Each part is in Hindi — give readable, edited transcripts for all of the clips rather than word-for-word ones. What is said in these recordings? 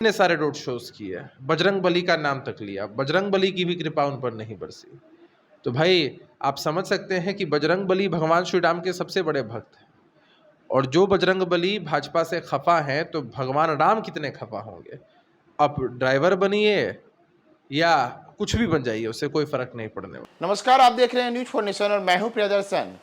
इतने सारे रोड शोज किए, बजरंग बली का नाम तक लिया, बजरंग बली की भी कृपा उन पर नहीं बरसी। तो भाई आप समझ सकते हैं कि बजरंग बली भगवान श्री राम के सबसे बड़े भक्त हैं, और जो बजरंग बली भाजपा से खफा हैं तो भगवान राम कितने खफा होंगे। आप ड्राइवर बनिए या कुछ भी बन जाइए, उससे कोई फर्क नहीं पड़ने वाला। नमस्कार, आप देख रहे हैं न्यूज फॉर नेशन और मैं हूं प्रियदर्शन।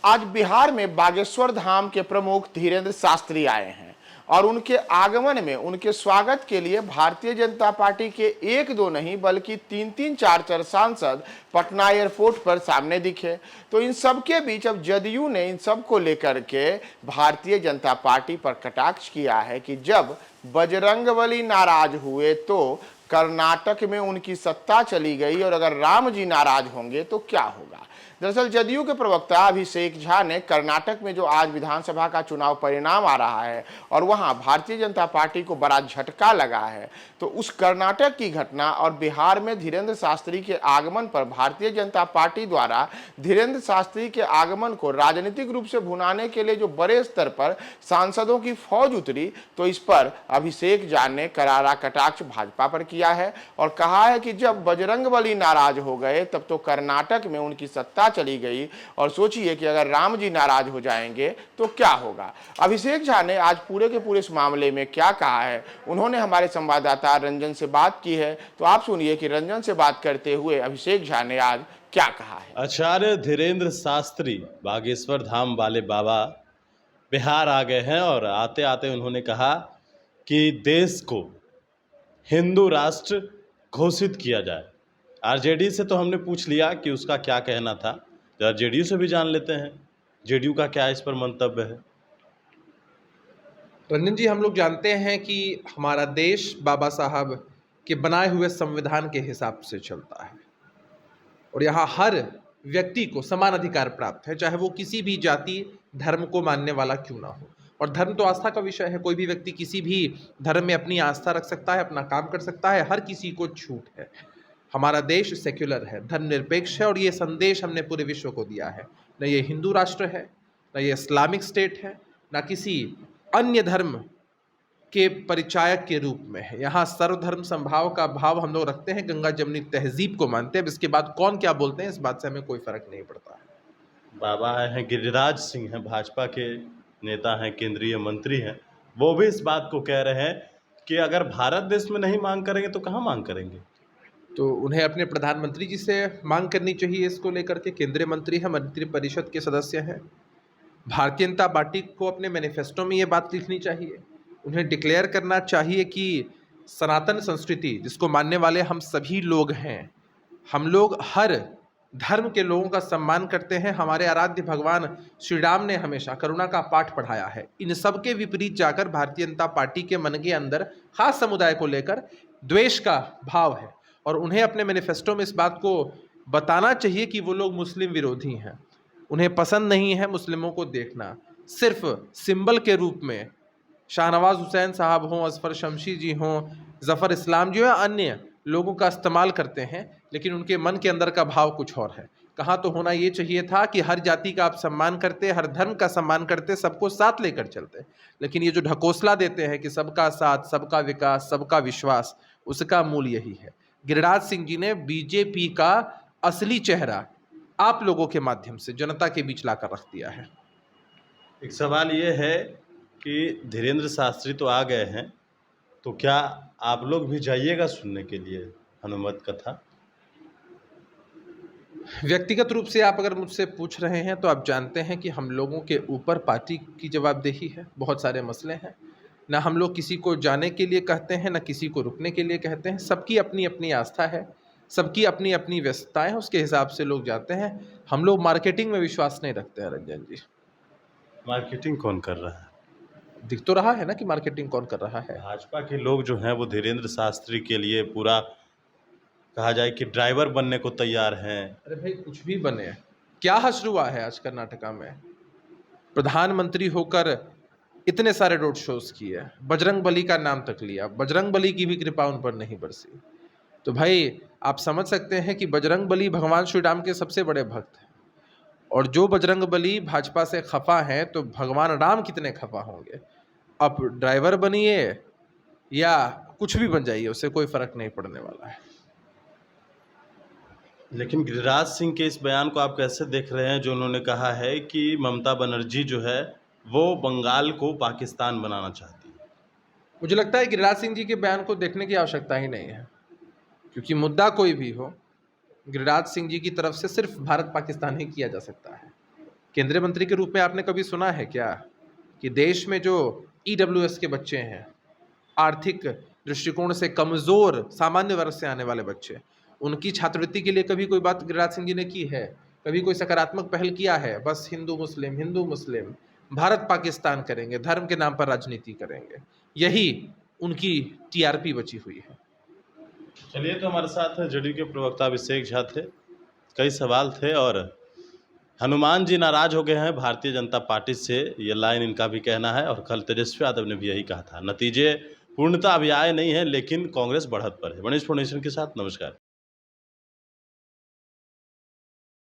आज बिहार में बागेश्वर धाम के प्रमुख धीरेन्द्र शास्त्री आए हैं और उनके आगमन में उनके स्वागत के लिए भारतीय जनता पार्टी के एक दो नहीं बल्कि तीन चार सांसद पटना एयरपोर्ट पर सामने दिखे। तो इन सब के बीच अब जदयू ने इन सब को लेकर के भारतीय जनता पार्टी पर कटाक्ष किया है कि जब बजरंगबली नाराज हुए तो कर्नाटक में उनकी सत्ता चली गई और अगर राम जी नाराज होंगे तो क्या होगा। दरअसल जदयू के प्रवक्ता अभिषेक झा ने कर्नाटक में जो आज विधानसभा का चुनाव परिणाम आ रहा है और वहां भारतीय जनता पार्टी को बड़ा झटका लगा है, तो उस कर्नाटक की घटना और बिहार में धीरेन्द्र शास्त्री के आगमन पर भारतीय जनता पार्टी द्वारा धीरेन्द्र शास्त्री के आगमन को राजनीतिक रूप से भुनाने के लिए जो बड़े स्तर पर सांसदों की फौज उतरी, तो इस पर अभिषेक झा ने करारा कटाक्ष भाजपा पर किया है और कहा है कि जब बजरंगबली नाराज हो गए तब तो कर्नाटक में उनकी सत्ता चली गई और सोचिए कि अगर राम जी नाराज हो जाएंगे तो क्या होगा। अभिषेक झा ने आज पूरे के पूरे इस मामले में क्या कहा है, उन्होंने हमारे संवाददाता रंजन से बात की है, तो आप सुनिए कि रंजन से बात करते हुए अभिषेक झा ने आज क्या कहा है। आचार्य धीरेन्द्र शास्त्री बागेश्वर धाम वाले बाबा बिहार आ गए हैं और आते आते उन्होंने कहा कि देश को हिंदू राष्ट्र घोषित किया जाए। आरजेडी से तो हमने पूछ लिया कि उसका क्या कहना था, जरा जेडीयू से भी जान लेते हैं जेडीयू का क्या इस पर मंतव्य है। रंजन जी, हम लोग जानते हैं कि हमारा देश बाबा साहब के बनाए हुए संविधान के हिसाब से चलता है और यहाँ हर व्यक्ति को समान अधिकार प्राप्त है, चाहे वो किसी भी जाति धर्म को मानने वाला क्यों ना हो। और धर्म तो आस्था का विषय है, कोई भी व्यक्ति किसी भी धर्म में अपनी आस्था रख सकता है, अपना काम कर सकता है, हर किसी को छूट है। हमारा देश सेक्युलर है, धर्मनिरपेक्ष है और ये संदेश हमने पूरे विश्व को दिया है। न ये हिंदू राष्ट्र है, न ये इस्लामिक स्टेट है, न किसी अन्य धर्म के परिचायक के रूप में है। यहाँ सर्वधर्म संभाव का भाव हम लोग रखते हैं, गंगा जमनी तहजीब को मानते हैं। इसके बाद कौन क्या बोलते हैं इस बात से हमें कोई फर्क नहीं पड़ता है। बाबा हैं गिरिराज सिंह हैं, भाजपा के नेता हैं, केंद्रीय मंत्री हैं, वो भी इस बात को कह रहे हैं कि अगर भारत देश में नहीं मांग करेंगे तो कहाँ मांग करेंगे। तो उन्हें अपने प्रधानमंत्री जी से मांग करनी चाहिए इसको लेकर के। केंद्रीय मंत्री हैं, मंत्री परिषद के सदस्य हैं। भारतीय जनता पार्टी को अपने मैनिफेस्टो में ये बात लिखनी चाहिए, उन्हें डिक्लेयर करना चाहिए कि सनातन संस्कृति जिसको मानने वाले हम सभी लोग हैं, हम लोग हर धर्म के लोगों का सम्मान करते हैं। हमारे आराध्य भगवान श्री राम ने हमेशा करुणा का पाठ पढ़ाया है। इन सब के विपरीत जाकर भारतीय जनता पार्टी के मन के अंदर खास समुदाय को लेकर द्वेष का भाव है और उन्हें अपने मैनिफेस्टो में इस बात को बताना चाहिए कि वो लोग मुस्लिम विरोधी हैं। उन्हें पसंद नहीं है मुस्लिमों को देखना, सिर्फ सिंबल के रूप में शाहनवाज हुसैन साहब हों, असफर शमशी जी हों, जफ़र इस्लाम जी या अन्य लोगों का इस्तेमाल करते हैं, लेकिन उनके मन के अंदर का भाव कुछ और है। कहाँ तो होना ये चाहिए था कि हर जाति का आप सम्मान करते, हर धर्म का सम्मान करते, सबको साथ लेकर चलते। लेकिन ये जो ढकोसला देते हैं कि सबका साथ, सबका विकास, सबका विश्वास, उसका मूल यही है। गिरिराज सिंह जी ने बीजेपी का असली चेहरा आप लोगों के माध्यम से जनता के बीच लाकर रख दिया है। एक सवाल ये है कि धीरेन्द्र शास्त्री तो आ गए हैं, तो क्या आप लोग भी जाइएगा सुनने के लिए हनुमत कथा? व्यक्तिगत रूप से आप अगर मुझसे पूछ रहे हैं तो आप जानते हैं कि हम लोगों के ऊपर पार्टी की जवाबदेही है, बहुत सारे मसले हैं। ना हम लोग किसी को जाने के लिए कहते हैं, ना किसी को रुकने के लिए कहते हैं। सबकी अपनी अपनी आस्था है, सबकी अपनी अपनी व्यस्तताएं हैं, उसके हिसाब से लोग जाते हैं। हम लोग मार्केटिंग में विश्वास नहीं रखते हैं रंजन जी। मार्केटिंग कौन कर रहा है? दिख तो रहा है ना कि मार्केटिंग कौन कर रहा है। भाजपा के लोग जो हैं वो धीरेन्द्र शास्त्री के लिए पूरा कहा जाए कि ड्राइवर बनने को तैयार हैं। अरे भाई कुछ भी बने, क्या हश्र हुआ है आज कर्नाटका में। प्रधानमंत्री होकर इतने सारे रोड शोज किए, बजरंग बली का नाम तक लिया, बजरंग बली की भी कृपा उन पर नहीं बरसी। तो भाई आप समझ सकते हैं कि बजरंग बली भगवान श्री राम के सबसे बड़े भक्त हैं, और जो बजरंग बली भाजपा से खफा हैं तो भगवान राम कितने खफा होंगे। आप ड्राइवर बनिए या कुछ भी बन जाइए, उससे कोई फर्क नहीं पड़ने वाला है। लेकिन गिरिराज सिंह के इस बयान को आप कैसे देख रहे हैं, जो उन्होंने कहा है कि ममता बनर्जी जो है वो बंगाल को पाकिस्तान बनाना चाहती है? मुझे लगता है गिरिराज सिंह जी के बयान को देखने की आवश्यकता ही नहीं है, क्योंकि मुद्दा कोई भी हो, गिरिराज सिंह जी की तरफ से सिर्फ भारत पाकिस्तान ही किया जा सकता है। केंद्रीय मंत्री के रूप में आपने कभी सुना है क्या कि देश में जो ईडब्ल्यूएस के बच्चे हैं, आर्थिक दृष्टिकोण से कमज़ोर सामान्य वर्ग से आने वाले बच्चे, उनकी छात्रवृत्ति के लिए कभी कोई बात गिरिराज सिंह जी ने की है? कभी कोई सकारात्मक पहल किया है? बस हिंदू मुस्लिम, भारत पाकिस्तान करेंगे, धर्म के नाम पर राजनीति करेंगे, यही उनकी टीआरपी बची हुई है। चलिए, तो हमारे साथ जदयू के प्रवक्ता अभिषेक झा थे। कई सवाल थे और हनुमान जी नाराज हो गए हैं भारतीय जनता पार्टी से, ये लाइन इनका भी कहना है, और कल तेजस्वी यादव ने भी यही कहा था। नतीजे पूर्णतः अभी आए नहीं हैं, लेकिन कांग्रेस बढ़त पर है। मनीष फाउंडेशन के साथ नमस्कार।